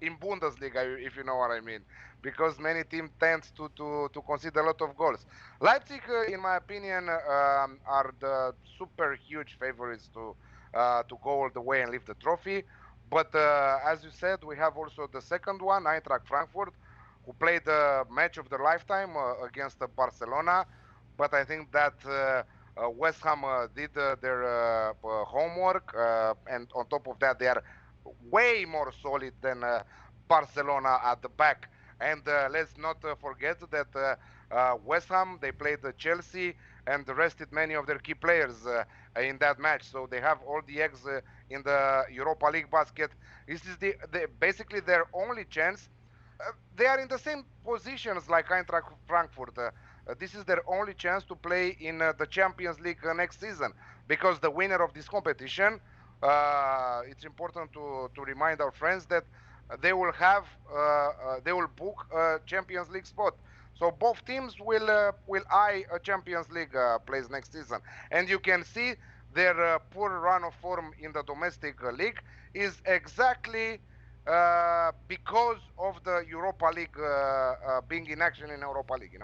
in Bundesliga, if you know what I mean, because many teams tend to concede a lot of goals. Leipzig, in my opinion, are the super huge favorites to go all the way and lift the trophy. But as you said, we have also the second one, Eintracht Frankfurt, who played the match of their lifetime against Barcelona. But I think that West Ham did their homework, and on top of that, they are way more solid than Barcelona at the back. And let's not forget that West Ham, they played Chelsea and rested many of their key players in that match. So they have all the eggs in the Europa League basket. This is basically their only chance. They are in the same positions like Eintracht Frankfurt. This is their only chance to play in the Champions League next season, because the winner of this competition, it's important to remind our friends that they will book a Champions League spot. So both teams will eye a Champions League place next season, and you can see their poor run of form in the domestic league is exactly because of the Europa League being in action in Europa League.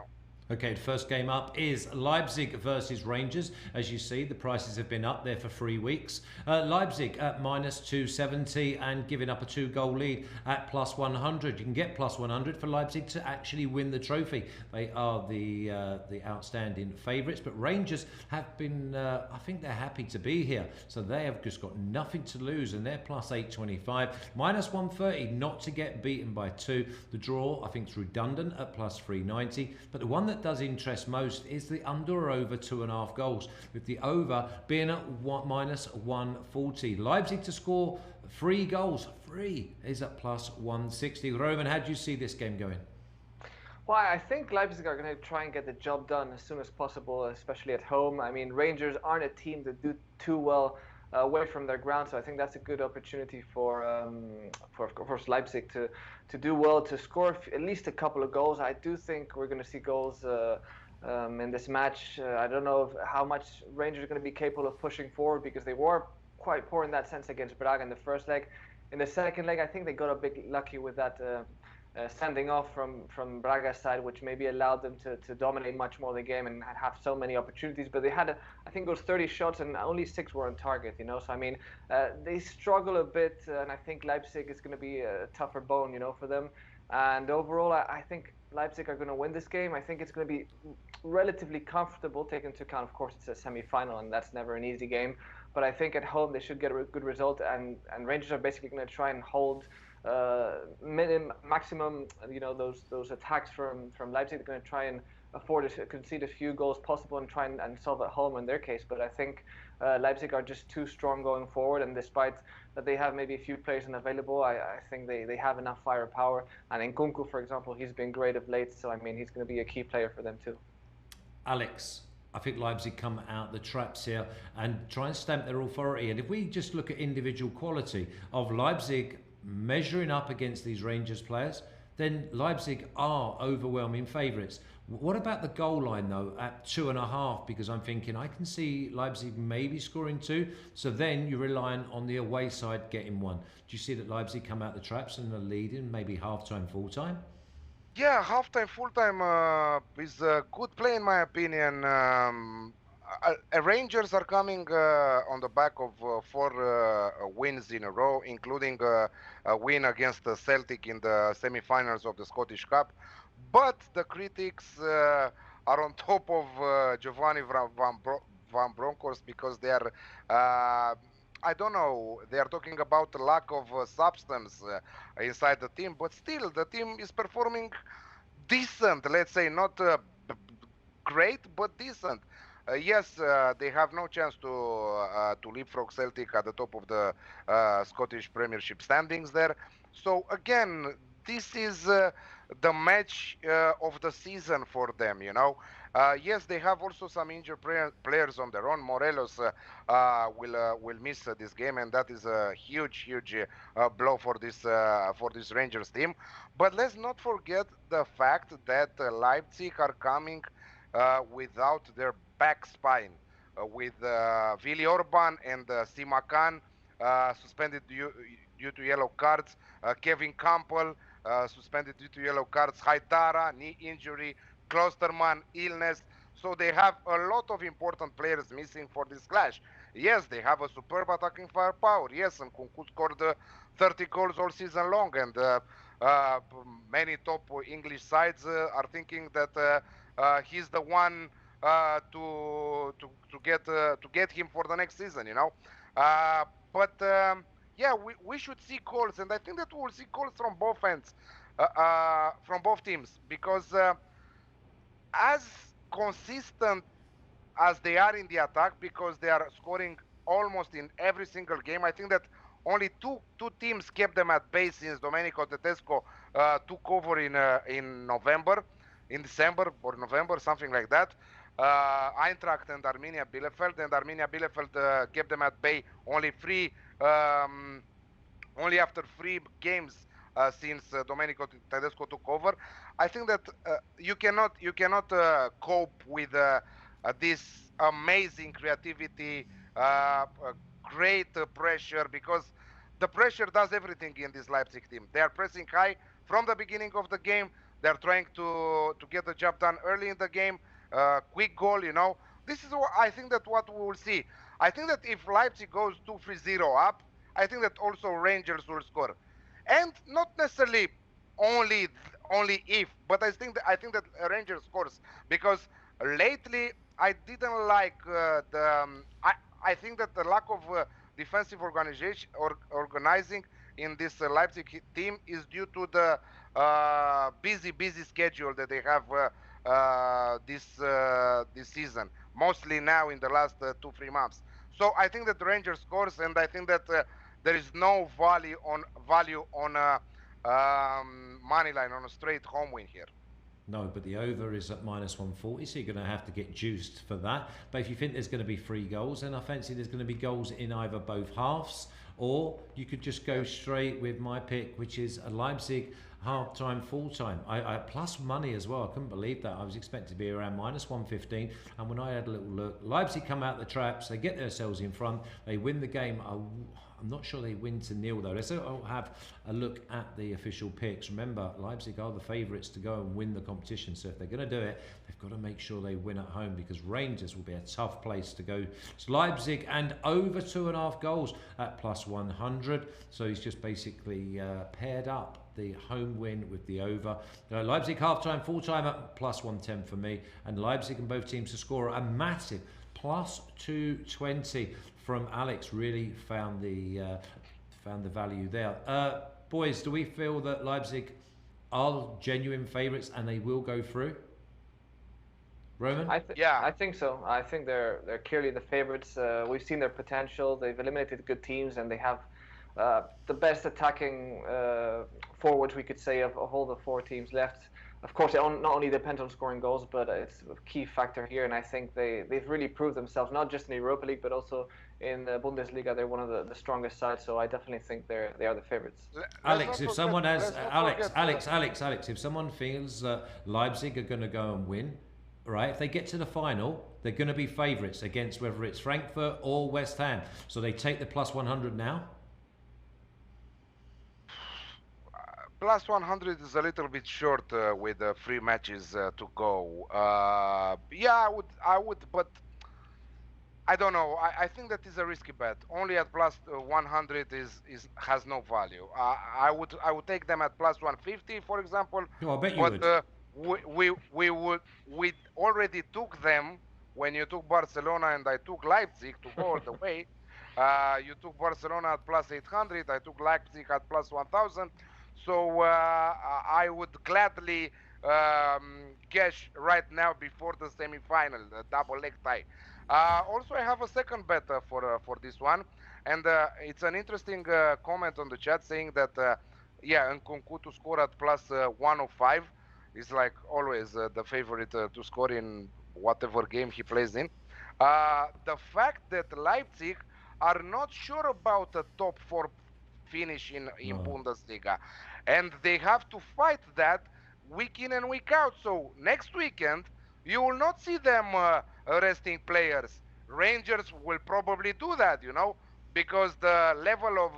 Okay, the first game up is Leipzig versus Rangers. As you see, the prices have been up there for 3 weeks. Leipzig at minus 270 and giving up a 2-goal lead at plus 100. You can get plus 100 for Leipzig to actually win the trophy. They are the outstanding favourites, but Rangers have been, I think they're happy to be here. So they have just got nothing to lose, and they're plus 825. Minus 130 not to get beaten by 2. The draw, I think, is redundant at plus 390. But the one that does interest most is the under or over 2.5 goals, with the over being at minus 140. Leipzig to score 3 goals. 3 is at plus 160. Roman, how do you see this game going? Well, I think Leipzig are going to try and get the job done as soon as possible, especially at home. I mean, Rangers aren't a team that do too well away from their ground, so I think that's a good opportunity for of course, Leipzig to do well, to score at least a couple of goals. I do think we're going to see goals in this match. I don't know how much Rangers are going to be capable of pushing forward, because they were quite poor in that sense against Braga in the first leg. In the second leg, I think they got a bit lucky with that standing off from Braga's side, which maybe allowed them to dominate much more the game and have so many opportunities. But they had, I think it was 30 shots and only 6 were on target, So, I mean, they struggle a bit, and I think Leipzig is going to be a tougher bone, for them. And overall, I think Leipzig are going to win this game. I think it's going to be relatively comfortable, taking into account, of course, it's a semi-final, and that's never an easy game. But I think at home they should get a good result, and Rangers are basically going to try and hold maximum, those attacks from Leipzig. They're going to try and afford to concede a few goals possible and try and solve at home in their case. But I think Leipzig are just too strong going forward, and despite that they have maybe a few players unavailable, I think they have enough firepower. And Nkunku, for example, he's been great of late, so I mean he's going to be a key player for them too. Alex, I think Leipzig come out the traps here and try and stamp their authority. And if we just look at individual quality of Leipzig measuring up against these Rangers players, then Leipzig are overwhelming favourites. What about the goal line though at 2.5? Because I'm thinking I can see Leipzig maybe scoring 2. So then you're relying on the away side getting 1. Do you see that Leipzig come out the traps and are leading maybe half time, full time? Yeah, halftime, full time is a good play in my opinion. Rangers are coming on the back of 4 wins in a row, including a win against Celtic in the semi-finals of the Scottish Cup. But the critics are on top of Giovanni van Bronckhorst, because they are, I don't know, they are talking about the lack of substance inside the team. But still, the team is performing decent, let's say, not great, but decent. Yes, they have no chance to leapfrog Celtic at the top of the Scottish Premiership standings there. So again, this is the match of the season for them. Yes, they have also some injured players on their own. Morelos will miss this game, and that is a huge blow for this Rangers team. But let's not forget the fact that Leipzig are coming without their back spine, with Willi Orban and Simakan suspended due to yellow cards. Kevin Campbell suspended due to yellow cards. Haidara, knee injury. Klosterman, illness. So they have a lot of important players missing for this clash. Yes, they have a superb attacking firepower. Yes, and Nkunku scored 30 goals all season long, and uh, many top English sides are thinking that he's the one to get him for the next season. But yeah, we should see goals, and I think that we'll see goals from both ends, from both teams, because as consistent as they are in the attack, because they are scoring almost in every single game. I think that only two teams kept them at bay since Domenico Tedesco took over in November, in December or November, something like that. Eintracht and Arminia Bielefeld, and Arminia Bielefeld kept them at bay only after 3 games since Domenico Tedesco took over. I think that you cannot cope with this amazing creativity, great pressure, because the pressure does everything in this Leipzig team. They are pressing high from the beginning of the game. They are trying to get the job done early in the game. Quick goal, This is what I think that what we will see. I think that if Leipzig goes 2-3-0 up, I think that also Rangers will score, and not necessarily only if, but I think that Rangers scores, because lately I didn't like I think that the lack of defensive organizing in this Leipzig team is due to the busy schedule that they have this season, mostly now in the last 2-3 months. So I think that the Rangers scores, and I think that there is no value on money line on a straight home win here. No, but the over is at -140, so you're going to have to get juiced for that. But if you think there's going to be 3 goals, then I fancy there's going to be goals in either both halves, or you could just go straight with my pick, which is a Leipzig half-time, full-time. I plus money as well. I couldn't believe that. I was expected to be around -115, and when I had a little look, Leipzig come out the traps, they get themselves in front, they win the game. I'm not sure they win to 0 though. Let's have a look at the official picks. Remember, Leipzig are the favourites to go and win the competition, so if they're going to do it, they've got to make sure they win at home, because Rangers will be a tough place to go. It's Leipzig and over 2.5 goals at +100, so he's just basically paired up the home win with the over. Leipzig half-time, full-time at +110 for me, and Leipzig and both teams to score a massive +220 from Alex. Really found the value there. Boys, do we feel that Leipzig are genuine favourites and they will go through? Roman? I think so. I think they're clearly the favourites. We've seen their potential. They've eliminated good teams, and they have the best attacking forwards, we could say, of all the 4 teams left. Of course, it not only depends on scoring goals, but it's a key factor here, and I think they've really proved themselves, not just in the Europa League, but also in the Bundesliga. They're one of the strongest sides, so I definitely think they are the favourites. Alex, if someone has Alex, if someone feels that Leipzig are going to go and win, right? If they get to the final, they're going to be favourites against whether it's Frankfurt or West Ham. So they take the +100 now. +100 is a little bit short with 3 matches to go. Yeah, I would, but I don't know. I think that is a risky bet. Only at +100 has no value. I would take them at +150, for example. No, I bet you would. We already took them when you took Barcelona and I took Leipzig to go all the way. You took Barcelona at +800. I took Leipzig at +1000. So I would gladly cash right now before the semi-final, the double leg tie. Also, I have a second bet for this one, and it's an interesting comment on the chat saying that Nkunku to score at +105 is like always the favorite to score in whatever game he plays in. The fact that Leipzig are not sure about a top 4 finish in Bundesliga, and they have to fight that week in and week out. So next weekend you will not see them resting players. Rangers will probably do that, because the level of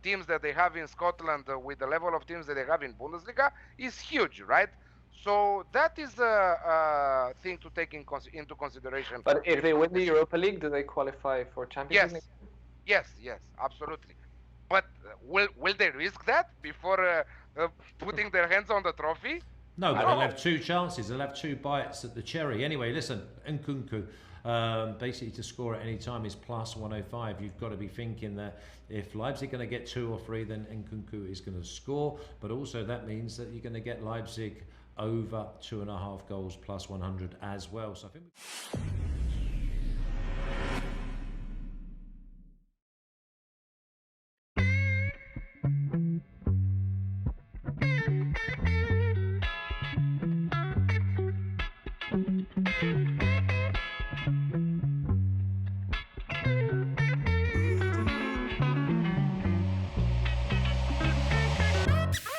teams that they have in Scotland with the level of teams that they have in Bundesliga is huge, right? So that is a thing to take into consideration. But if they win the Europa League, do they qualify for Champions League? Yes, absolutely. But will they risk that before putting their hands on the trophy? No, but they'll have two chances. They'll have two bites at the cherry. Anyway, listen, Nkunku, basically to score at any time is plus 105. You've got to be thinking that if Leipzig are going to get 2 or 3, then Nkunku is going to score. But also that means that you're going to get Leipzig over 2.5 goals plus 100 as well. So I think